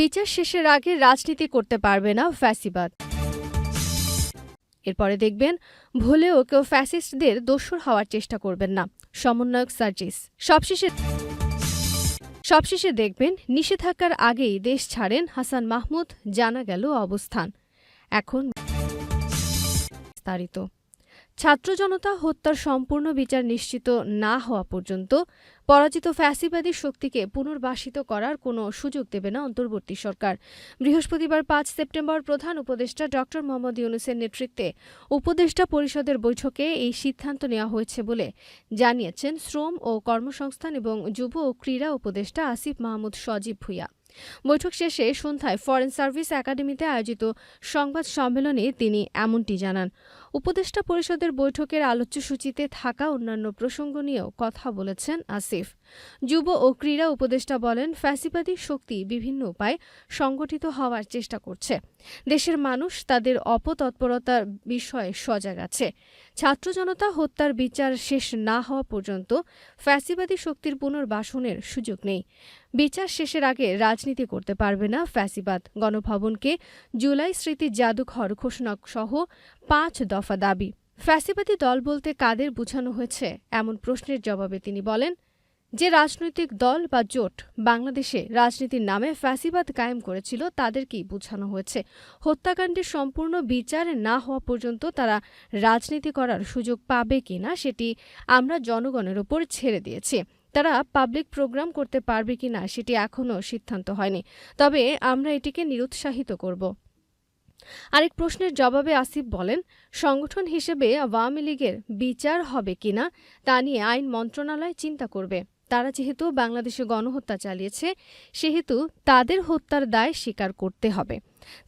বিচার শেষের আগে রাজনীতি করতে পারবে না ফ্যাসিবাদ। এরপরে দেখবেন ভুলেও কেউ ফ্যাসিস্টদের দোসর হওয়ার চেষ্টা করবেন না, সমন্বয়ক সার্জিস। সবশেষে দেখবেন নিষেধাজ্ঞার আগেই দেশ ছাড়েন হাসান মাহমুদ, জানা গেল অবস্থান। এখন বিস্তারিত। ছাত্র জনতা হত্যার সম্পূর্ণ বিচার নিশ্চিত না হওয়া পর্যন্ত পরাজিত ফ্যাসিবাদী শক্তিকে পুনর্বাসিত করার কোনো সুযোগ দেবে না অন্তর্বর্তী সরকার। বৃহস্পতিবার ৫ সেপ্টেম্বর প্রধান উপদেষ্টা ড. মোহাম্মদ ইউনূসের নেতৃত্বে উপদেষ্টা পরিষদের বৈঠকে এই সিদ্ধান্ত নেওয়া হয়েছে বলে জানিয়েছেন শ্রম ও কর্মসংস্থান এবং যুব ও ক্রীড়া উপদেষ্টা আসিফ মাহমুদ সজীব ভূঁইয়া। বৈঠক শেষে সন্ধ্যায় ফরেন সার্ভিস একাডেমিতে আয়োজিত সংবাদ সম্মেলনে তিনি এমনটি জানান। উপদেষ্টা পরিষদের বৈঠকের আলোচ্যসূচিতে থাকা অন্যান্য প্রসঙ্গ নিয়েও কথা বলেছেন আসিফ। যুব ও ক্রীড়া উপদেষ্টা বলেন, ফ্যাসিবাদী শক্তি বিভিন্ন উপায়ে সংগঠিত হওয়ার চেষ্টা করছে। দেশের মানুষ তাদের অপতৎপরতার বিষয়ে সজাগ আছে। ছাত্র জনতা হত্যার বিচার শেষ না হওয়া পর্যন্ত ফ্যাসিবাদী শক্তির পুনর্বাসনের সুযোগ নেই। বিচার শেষের আগে রাজনীতি করতে পারবে না ফ্যাসিবাদ। গণভবনকে জুলাই স্মৃতি জাদুঘর ঘোষণা সহ ৫ দফা দাবি। ফ্যাসিবাদী দল বলতে কাদের বোঝানো হয়েছে এমন প্রশ্নের জবাবে তিনি বলেন, যে রাজনৈতিক দল বা জোট বাংলাদেশে রাজনীতির নামে ফ্যাসিবাদ কায়েম করেছিল তাদেরকেই বোঝানো হয়েছে। হত্যাকাণ্ডের সম্পূর্ণ বিচার না হওয়া পর্যন্ত তারা রাজনীতি করার সুযোগ পাবে কিনা সেটি আমরা জনগণের ওপর ছেড়ে দিয়েছি। তারা পাবলিক প্রোগ্রাম করতে পারবে কিনা সেটি এখনও সিদ্ধান্ত হয়নি, তবে আমরা এটিকে নিরুৎসাহিত করব। আরেক প্রশ্নের জবাবে আসিফ বলেন, সংগঠন হিসেবে আওয়ামী লীগের বিচার হবে কিনা তা নিয়ে আইন মন্ত্রণালয় চিন্তা করবে। তারা যেহেতু বাংলাদেশে গণহত্যা চালিয়েছে, সেহেতু তাদের হত্যার দায় স্বীকার করতে হবে,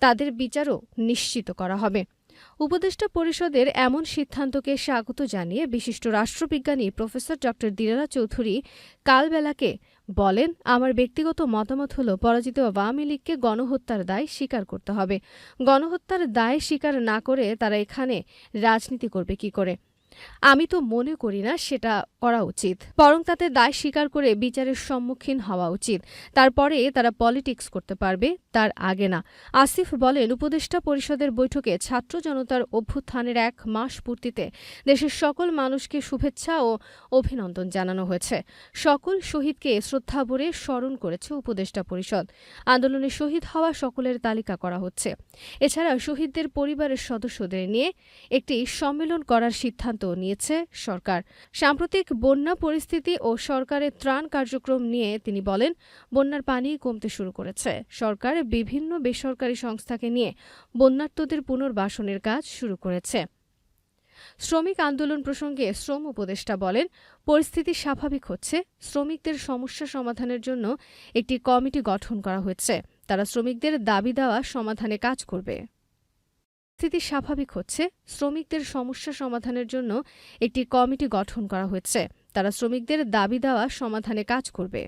তাদের বিচারও নিশ্চিত করা হবে। উপদেষ্টা পরিষদের এমন সিদ্ধান্তকে স্বাগত জানিয়ে বিশিষ্ট রাষ্ট্রবিজ্ঞানী প্রফেসর ড. দিলারা চৌধুরী কালবেলাকে বলেন, আমার ব্যক্তিগত মতামত হলো পরাজিত আওয়ামী লীগকে গণহত্যার দায় স্বীকার করতে হবে। গণহত্যার দায় স্বীকার না করে তারা এখানে রাজনীতি করবে কি করে? আমি তো মনে করি না সেটা করা উচিত, বরং তাতে দায় স্বীকার করে বিচারের সম্মুখীন হওয়া উচিত। তারপরে তারা পলিটিক্স করতে পারবে, তার আগে না। আসিফ বলেন, উপদেষ্টা পরিষদের বৈঠকে ছাত্র জনতার অভ্যুত্থানের ১ মাস পূর্তিতে দেশের সকল মানুষকে শুভেচ্ছা ও অভিনন্দন জানানো হয়েছে। সকল শহীদকে শ্রদ্ধাভরে স্মরণ করেছে উপদেষ্টা পরিষদ। আন্দোলনে শহীদ হওয়া সকলের তালিকা করা হচ্ছে। এছাড়া শহীদদের পরিবারের সদস্যদের নিয়ে একটি সম্মেলন করার সিদ্ধান্ত নিয়েছে সরকার। সাম্প্রতিক বন্যা পরিস্থিতি ও সরকারের ত্রাণ কার্যক্রম নিয়ে তিনি বলেন, বন্যার পানি কমতে শুরু করেছে। সরকার বিভিন্ন বেসরকারি সংস্থাকে নিয়ে বন্যার্তদের পুনর্বাসনের কাজ শুরু করেছে। শ্রমিক আন্দোলন প্রসঙ্গে শ্রম উপদেষ্টা বলেন, পরিস্থিতি স্বাভাবিক হচ্ছে। শ্রমিকদের সমস্যা সমাধানের জন্য একটি কমিটি গঠন করা হয়েছে। তারা শ্রমিকদের দাবি দেওয়া সমাধানে কাজ করবে। পরিস্থিতি স্বাভাবিক হচ্ছে। শ্রমিকদের সমস্যা সমাধানের জন্য একটি কমিটি গঠন করা হয়েছে। তারা শ্রমিকদের দাবি দেওয়া সমাধানে কাজ করবে।